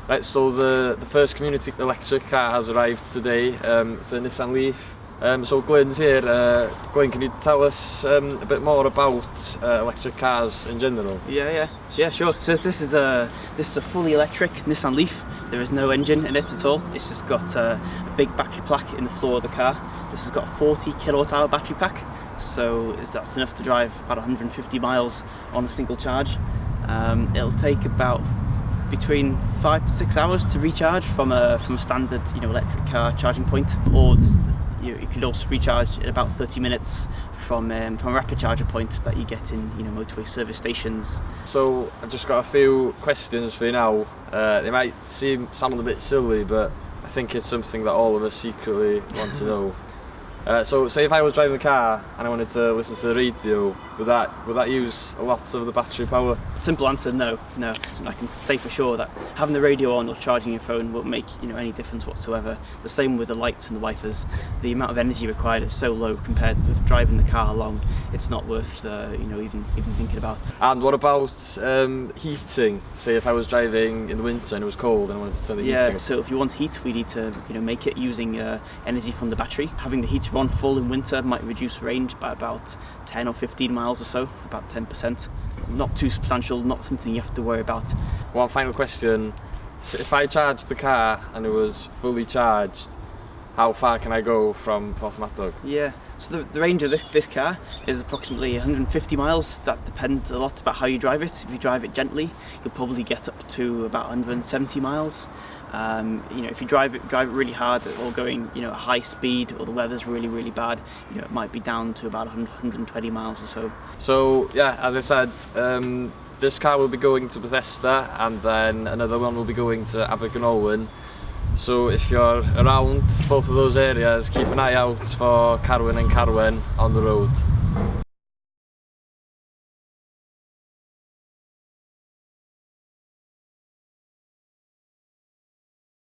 Right, so the first community electric car has arrived today. It's a Nissan Leaf. So Glyn's here. Glyn, can you tell us a bit more about electric cars in general? Yeah, sure. So this is a fully electric Nissan Leaf. There is no engine in it at all. It's just got a big battery pack in the floor of the car. This has got a 40 kilowatt hour battery pack, so that's enough to drive about 150 miles on a single charge. It'll take about between 5 to 6 hours to recharge from a standard electric car charging point, or you could also recharge in about 30 minutes from a rapid charger point that you get in motorway service stations. So I've just got a few questions for you now. They might sound a bit silly, but I think it's something that all of us secretly want to know. So say if I was driving the car and I wanted to listen to the radio, would that use a lot of the battery power? Simple answer, no. So I can say for sure that having the radio on or charging your phone won't make any difference whatsoever. The same with the lights and the wipers. The amount of energy required is so low compared with driving the car along. It's not worth even thinking about. And what about heating? Say if I was driving in the winter and it was cold and I wanted to turn the heating Yeah, up. so if you want heat, we need to make it using energy from the battery. Having the heater on full in winter might reduce range by about 10 or 15 miles or so, about 10%. Not too substantial, not something you have to worry about. One final question. So if I charged the car and it was fully charged, how far can I go from Porthmadog? Yeah, so the range of this car is approximately 150 miles. That depends a lot about how you drive it. If you drive it gently, you'll probably get up to about 170 miles. If you drive it really hard or going at high speed, or the weather's really bad, it might be down to about 120 miles or so. So yeah, as I said, this car will be going to Bethesda and then another one will be going to Abergynolwyn. So if you're around both of those areas, keep an eye out for Carwyn and Carwen on the road.